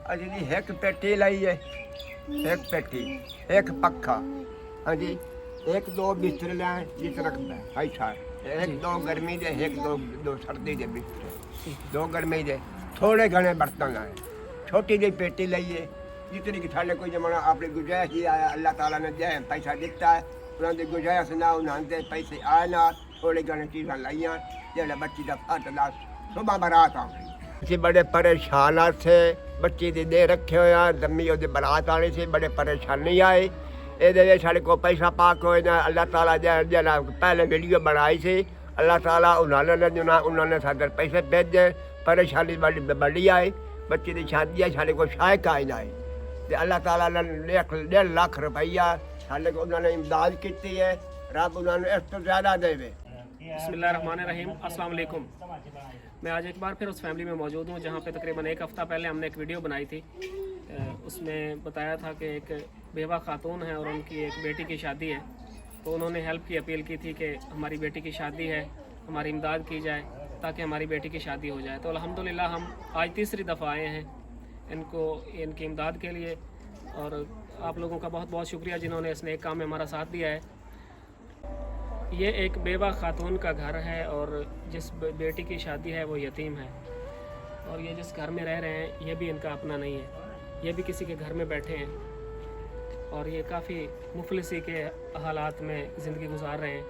अजी जी एक पेटी लाई है, एक पेटी, एक पक्खा, हाँ जी, एक दो बिस्तर लाए जिस रखता है ऐसा, एक दो गर्मी दे, एक दो सर्दी दे बिस्तर, दो गर्मी दे, थोड़े घने बर्तन लाए, छोटी जी पेटी लाई है जितनी कि थाले कोई जमाना आपने गुजारिश ही आया, अल्लाह ताला ने जय पैसा दिता है, उन्होंने गुजारिश ना उन्होंने पैसे आए ना, थोड़े घने चीज़ां लाइया, जेड़ा बच्ची का फट ला सुबह बारात आ गई। ਅਸੀਂ ਬੜੇ ਪਰੇਸ਼ਾਨ ਆ ਥੇ ਬੱਚੀ ਦੀ ਦੇ ਰੱਖੇ ਹੋਇਆ ਦਮੀ ਉਹਦੀ ਬਰਾਤ ਆਣੀ ਸੀ ਬੜੇ ਪਰੇਸ਼ਾਨੀ ਆਈ ਇਹਦੇ ਵਿੱਚ ਸਾਡੇ ਕੋਲ ਪੈਸਾ ਪਾ ਕੋਈ ਨਾ ਅੱਲਾਹ ਤਾਲਾ ਜਿਹੜਾ ਪਹਿਲੇ ਵੀਡੀਓ ਬਣਾਈ ਸੀ ਅੱਲਾਹ ਤਾਲਾ ਉਹਨਾਂ ਨੇ ਸਾਡੇ ਪੈਸੇ ਭੇਜੇ ਪਰੇਸ਼ਾਨੀ ਬੜੀ ਆਈ ਬੱਚੀ ਦੀ ਸ਼ਾਦੀ ਆ ਸਾਡੇ ਕੋਲ ਸ਼ਾਇਕ ਆਈ ਨਾ ਤੇ ਅੱਲਾਹ ਤਾਲਾ ਨੇ 1.5 ਲੱਖ ਰੁਪਈਆ ਸਾਡੇ ਕੋਲ ਉਹਨਾਂ ਨੇ ਇਮਦਾਦ ਕੀਤੀ ਹੈ ਰੱਬ ਉਹਨਾਂ ਨੂੰ ਇਸ ਤੋਂ ਜ਼ਿਆਦਾ ਦੇਵੇ। बिस्मिल्लाहिर्रहमानिर्रहीम, अस्सलाम वालेकुम। मैं आज एक बार फिर उस फैमिली में मौजूद हूँ जहाँ पे तकरीबन एक हफ़्ता पहले हमने एक वीडियो बनाई थी। उसमें बताया था कि एक बेवा खातून है और उनकी एक बेटी की शादी है, तो उन्होंने हेल्प की अपील की थी कि हमारी बेटी की शादी है, हमारी इमदाद की जाए ताकि हमारी बेटी की शादी हो जाए। तो अल्हम्दुलिल्लाह हम आज तीसरी दफ़ा आए हैं इनकी इमदाद के लिए, और आप लोगों का बहुत बहुत शुक्रिया जिन्होंने इस नेक काम में हमारा साथ दिया है। ये एक बेवा खातून का घर है और जिस बेटी की शादी है वो यतीम है, और ये जिस घर में रह रहे हैं ये भी इनका अपना नहीं है, ये भी किसी के घर में बैठे हैं और ये काफ़ी मुफलिसी के हालात में ज़िंदगी गुजार रहे हैं।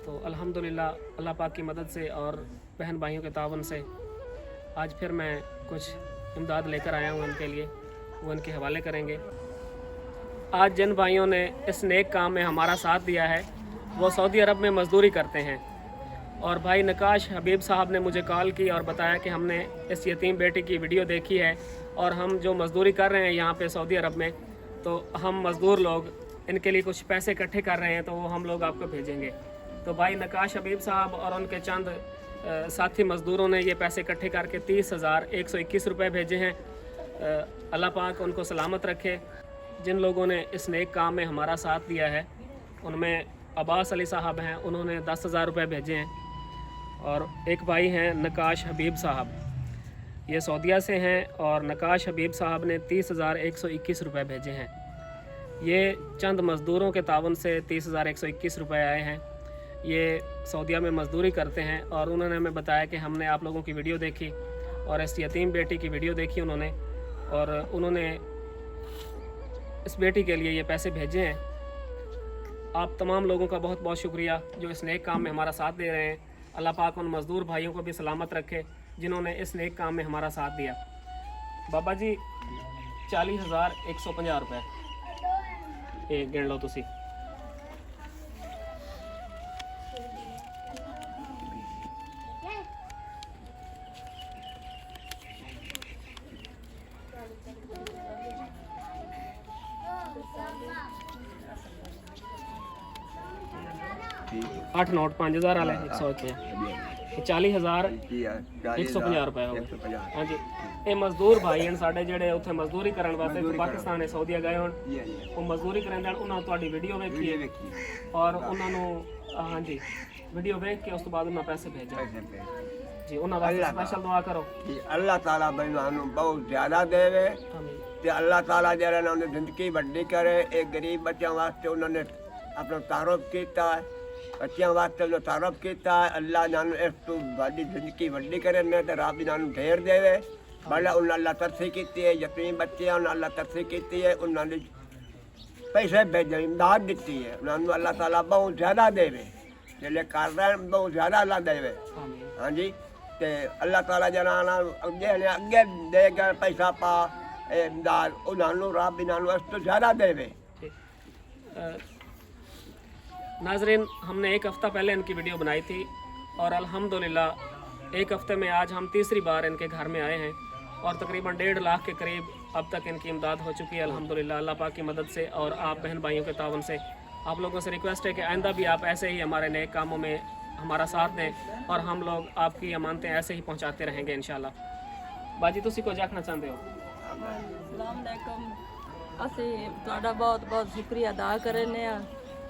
तो अल्हम्दुलिल्लाह अल्लाह पाक की मदद से और बहन भाइयों के तावन से आज फिर मैं कुछ इमदाद लेकर आया हूँ उनके लिए, वो इनके हवाले करेंगे। आज जिन भाइयों ने इस नेक काम में हमारा साथ दिया है वो सऊदी अरब में मज़दूरी करते हैं, और भाई नकाश हबीब साहब ने मुझे कॉल की और बताया कि हमने इस यतीम बेटी की वीडियो देखी है और हम जो मज़दूरी कर रहे हैं यहाँ पे सऊदी अरब में, तो हम मज़दूर लोग इनके लिए कुछ पैसे इकट्ठे कर रहे हैं, तो वो हम लोग आपको भेजेंगे। तो भाई नकाश हबीब साहब और उनके चंद साथी मज़दूरों ने ये पैसे इकट्ठे करके 30,121 रुपये भेजे हैं। अल्लाह पाक उनको सलामत रखे। जिन लोगों ने इस नेक काम में हमारा साथ दिया है उनमें अब्बास अली साहब हैं, उन्होंने 10,000 रुपये भेजे हैं, और एक भाई हैं नकाश हबीब साहब, ये सऊदीया से हैं, और नकाश हबीब साहब ने 30,121 रुपये भेजे हैं। ये चंद मज़दूरों के तावन से 30,121 रुपये आए हैं। ये सऊदीया में मज़दूरी करते हैं और उन्होंने हमें बताया कि हमने आप लोगों की वीडियो देखी और इस यतीम बेटी की वीडियो देखी उन्होंने, और उन्होंने इस बेटी के लिए ये पैसे भेजे हैं। आप तमाम लोगों का बहुत बहुत शुक्रिया जो इस नेक काम में हमारा साथ दे रहे हैं। अल्लाह पाक उन मज़दूर भाइयों को भी सलामत रखे जिन्होंने इस नेक काम में हमारा साथ दिया। बाबा जी 40,150 रुपये ये गिन लो तुसी। आठ नोट 5,000 वाले 100 रुपये 40,150 रुपये हो गए। हाँ जी, ये मजदूर भाई हैं साढ़े जेडे उत्थे मजदूरी करने वास्ते पाकिस्तान सऊदीया गए होण, वो मजदूरी करेंदे उन्होंने तुहाडी वीडियो वेखी है और उन्होंने हाँ जी वीडियो वेख के उस तो बाद उन्होंने पैसे भेजे जी। उन्होंने वास्ते स्पेशल दुआ करो कि अल्लाह ताला बनानु बहुत ज़्यादा देवे ते अल्लाह ताला जरा ना उन्हें जिंदगी वड्डी करे। एक गरीब बच्चों वास्ते उन्होंने अपना तारुफ किया, बच्चों वास्ते उन्होंने तारुफ किया। अल्लाह नानू इस तो बड़ी जिंदगी वड्डी करे ने ते रब नानू ढेर देवे। बड़ा उन्हें अल्लाह तरसी की है, यतीम बच्चे उन्हें अल्लाह तरसी की है, उन्होंने पैसे भेजे इमदाद दी है। उन्होंने अल्लाह ताला बहुत ज़्यादा देवे, जिले कर रहे हैं बहुत ज़्यादा अल्लाह देवे। हाँ जी, तो अल्लाह ताला जना अगे देगा पैसा पा इमदाद उन्होंने रब इन्होंने इस तो ज़्यादा देवे। नाजरीन, हमने एक हफ़्ता पहले इनकी वीडियो बनाई थी और अल्हम्दुलिल्लाह एक हफ़्ते में आज हम तीसरी बार इनके घर में आए हैं और तकरीबन 1.5 लाख के करीब अब तक इनकी इमदाद हो चुकी है अल्हम्दुलिल्लाह अल्लाह पाक की मदद से और आप बहन भाइयों के तावन से। आप लोगों से रिक्वेस्ट है कि आइंदा भी आप ऐसे ही हमारे नए कामों में हमारा साथ दें और हम लोग आपकी अमानतें ऐसे ही पहुँचाते रहेंगे इंशाल्लाह। बाजी तुसी कुछ आखना चाहते हो? अस्सलाम वालेकुम। असी तुहाडा बहुत बहुत शुक्रिया अदा करने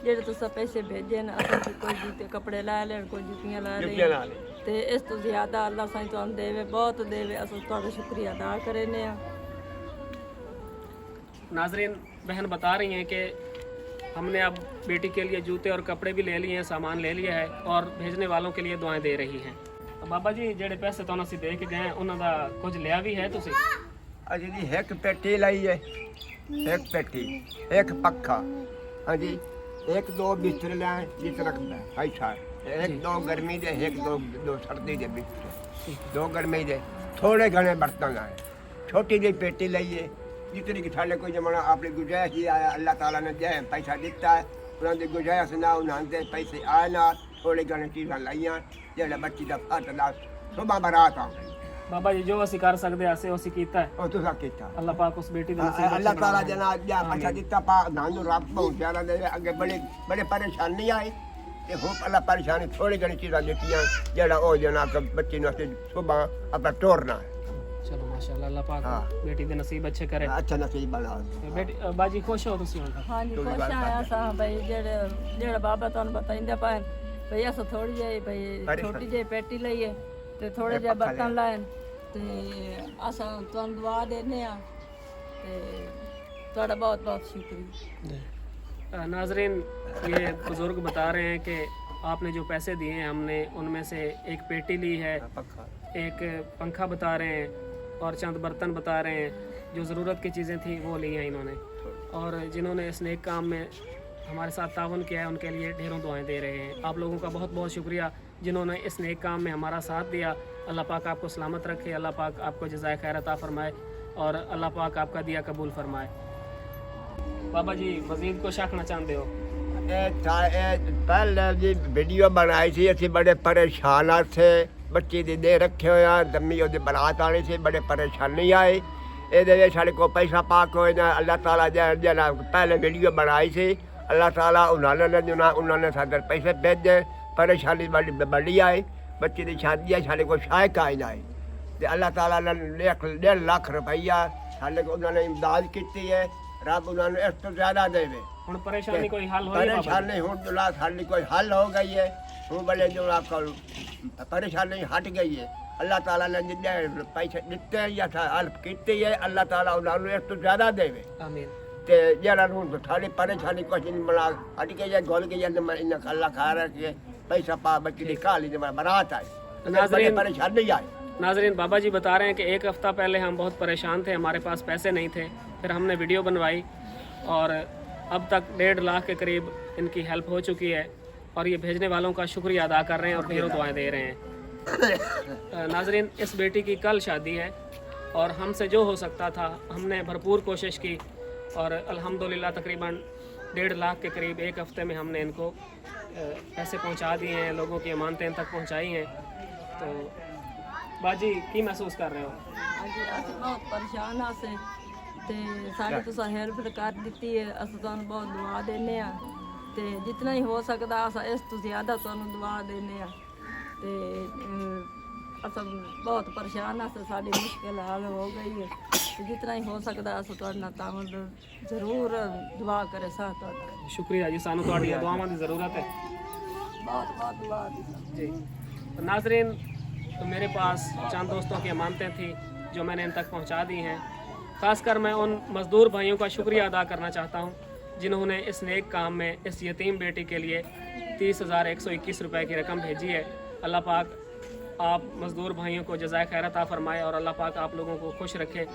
ਜਿਹੜੇ ਤੁਸੀਂ ਪੈਸੇ ਭੇਜੇ ਨੇ। ਅਸੀਂ ਕੋਈ ਜੁੱਤੇ ਕੱਪੜੇ ਲੈ ਲੈਣ, ਕੋਈ ਜੁੱਤੀਆਂ ਲੈ ਲੈਣ ਤੇ ਇਸ ਤੋਂ ਜ਼ਿਆਦਾ ਅੱਲਾਹ ਸਾਨੂੰ ਦੇਵੇ, ਬਹੁਤ ਦੇਵੇ। ਅਸੀਂ ਤੁਹਾਡਾ ਸ਼ੁਕਰੀਆ ਅਦਾ ਕਰਨੇ ਆ। नाजरीन, बहन बता रही हैं कि हमने अब बेटी के लिए जूते और कपड़े भी ले लिए हैं, सामान ले लिया है और भेजने वालों के लिए दुआएं दे रही हैं। तो बाबा जी ਜਿਹੜੇ ਪੈਸੇ ਤੁਹਾਨੂੰ ਅਸੀਂ ਦੇ ਕੇ ਗਏ ਉਹਨਾਂ ਦਾ ਕੁਝ ਲਿਆ ਵੀ ਹੈ ਤੁਸੀਂ? अजी जी एक पेटी लाई है, एक पेटी, एक पक्का, हाँ जी, एक दो बिस्तर लाए जिस रखता है ऐसा, एक दो गर्मी दे, एक दो सर्दी दे बिस्तर, दो गर्मी दे, थोड़े घने बर्तन लाए, छोटी जी पेटी लाई है जितनी कि थाले कोई जमाना आपने गुजारिश ही आया, अल्लाह ताला ने जय पैसा दिता है, उन्होंने गुजारिश ना उन्होंने पैसे आए ना, थोड़े घने चीज़ां लाइया जेड़ा बच्ची का फाटला सुबह बारात आ गई। ਬਾਬਾ ਜੀ ਜੋ ਅਸੀਂ ਕਰ ਸਕਦੇ ਹਾਂ ਅਸੀਂ ਕੀਤਾ ਹੈ। और तुसा किता ਅੱਲਾਹ ਪਾਕ ਉਸ ਬੇਟੀ ਦੇ ਨਸੀਬ अल्लाह ताला जना जा पैसा दिता पा नानू रब पहुंचाना दे अगे बड़े परेशानी आई ते हो अल्लाह परेशानी थोड़ी घनी चीज़ां दित्तियां जेड़ा ओ जना के बच्ची ने सुबह अपना टोरना है। ਚਲੋ ਮਾਸ਼ਾਅੱਲਾ, ਅੱਲਾਹ ਪਾਕ ਹਾਂ। ਬੇਟੀ ਦੇ ਨਸੀਬ ਅੱਛੇ ਕਰੇ। अच्छा नसीब बना ਤੇ ਬੇਟੀ ਬਾਜੀ ਖੁਸ਼ ਹੋ ਤੁਸੀਂ ਹੁਣ? ਹਾਂਜੀ ਤੁਸੀਂ ਖੁਸ਼ ਗੱਲ ਆਇਆ ਕਰਦੇ। ਸਾਂ ਬਈ ਜਿਹੜਾ ਬਾਬਾ ਤੁਹਾਨੂੰ ਬਤਾਇੰਦਾ ਪਾਣ ਬਈ ਅਸਾਂ ਥੋੜੀ ਜਿਹੀ ਬਈ ਪਰੇਸ਼ਾਨ। ਛੋਟੀ ਜਿਹੀ ਪੇਟੀ ਲਈਏ ਤੇ ਥੋੜੇ ਜਿਹੇ ਪੱਖਾ ਬਰਤਨ ਲਾਏ ਤੇ ਅਸਾਂ ਤੁਹਾਨੂੰ ਦੁਆ ਦਿੰਦੇ ਆ ਤੇ ਤੁਹਾਡਾ ਬਹੁਤ ਬਹੁਤ ਸ਼ੁਕਰੀਆ। नाजरीन, ये बुज़ुर्ग बता रहे हैं कि आपने जो पैसे दिए हैं हमने उनमें से एक पेटी ली है, पक्का एक पंखा बता रहे हैं और चंद बर्तन बता रहे हैं। जो ज़रूरत की चीज़ें थी वो ली हैं इन्होंने, और जिन्होंने इस नेक काम में हमारे साथ तावन किया है उनके लिए ढेरों दुआएं दे रहे हैं। आप लोगों का बहुत बहुत शुक्रिया जिन्होंने इस नेक काम में हमारा साथ दिया। अल्लाह पाक आपको सलामत रखे, अल्लाह पाक आपको जज़ाए खैर अता फरमाए और अल्लाह पाक आपका दिया कबूल फरमाए। बाबा जी मज़ीद कुछ आखना चाहते हो? पहले जी वीडियो बनाई थी असी बड़े परेशान थे, बच्ची दी दे रखे हुए दम्मी ओदी बरात आनी थी, बड़े परेशानी आई ये साढ़े को पैसा पाक हो ना अल्लाह ताला जना पहले वीडियो बनाई थी अल्लाह ताला उन्होंने साढ़े पैसे भेजे, परेशानी बड़ी आई, बच्ची की शादी आई साढ़े को शायक आई ना तो अल्लाह ताला ने 1.5 लाख रुपया साढ़े को उन्होंने इमदाद की है, रब उन्होंने इस तो ज़्यादा देवे। ਹੁਣ ਪਰੇਸ਼ਾਨੀ ਕੋਈ ਹੱਲ ਹੋਈ? परेशानी हूँ जो साड़ी कोई हल हो गई है, हूँ बड़े जो आपका परेशानी हट गई है। अल्लाह ताला ने जितने पैसे दिते हैं या हेल्प की है अल्लाह ताला उन्होंने इस तो ज़्यादा देवे। आमीन। ते जरा हूँ तो थोड़ी परेशानी कुछ नहीं बना हट गई है, गोल गई है इन्हें अल्लाह खा रहा है पैसा पा बच्ची की काली बारात आई, बड़ी परेशानी आई। नाजरीन, बाबा जी बता रहे हैं कि एक हफ़्ता पहले हम बहुत परेशान थे, हमारे पास पैसे नहीं थे, फिर हमने वीडियो बनवाई और अब तक 1.5 लाख के करीब इनकी हेल्प हो चुकी है और ये भेजने वालों का शुक्रिया अदा कर रहे हैं और ढेरों दुआएं दे रहे हैं। नाजरीन, इस बेटी की कल शादी है और हमसे जो हो सकता था हमने भरपूर कोशिश की और अल्हम्दुलिल्लाह तकरीबन 1.5 लाख के करीब एक हफ़्ते में हमने इनको पैसे पहुंचा दिए हैं, लोगों की अमानतें इन तक पहुंचाई हैं। तो बाजी की महसूस कर रहे हो? ਹਾਂਜੀ ਅਸੀਂ ਬਹੁਤ ਪਰੇਸ਼ਾਨ ਹਾਂ ਸੇ ਤੇ ਸਾਡੀ ਤੁਸੀਂ ਹੈਲਪ ਕਰ ਦਿੱਤੀ ਹੈ, ਅਸੀਂ ਤੁਹਾਨੂੰ ਬਹੁਤ ਦੁਆ ਦਿੰਦੇ ਆ ਤੇ ਜਿੰਨਾ ਹੀ ਹੋ ਸਕਦਾ ਅਸੀਂ ਇਸ ਤੋਂ ਜ਼ਿਆਦਾ ਤੁਹਾਨੂੰ ਦੁਆ ਦਿੰਦੇ ਆ ਤੇ ਅਸੀਂ ਬਹੁਤ ਪਰੇਸ਼ਾਨ ਹਾਂ, ਸਾਡੀ ਮੁਸ਼ਕਿਲ ਹੱਲ ਹੋ ਗਈ ਹੈ ਤੇ ਜਿੰਨਾ ਹੀ ਹੋ ਸਕਦਾ ਅਸੀਂ ਤੁਹਾਡੇ ਨਾਲ ਤਾਵਨ ਜ਼ਰੂਰ ਦੁਆ ਕਰੇ ਸਾਥ ਤੁਹਾਡਾ। शुक्रिया जी, सानू तुहाडियां दुआवां दी ज़रूरत है बहुत बहुत दुआ दी जी। तो नाजरीन, तो मेरे पास चंद दोस्तों की अमानतें थी जो मैंने इन तक पहुंचा दी हैं। ख़ासकर मैं उन मज़दूर भाइयों का शुक्रिया अदा करना चाहता हूं जिन्होंने इस नेक काम में इस यतीम बेटी के लिए 30,121 रुपए की रकम भेजी है। अल्लाह पाक आप मज़दूर भाइयों को जज़ाए खैर अता फरमाए और अल्लाह पाक आप लोगों को खुश रखे।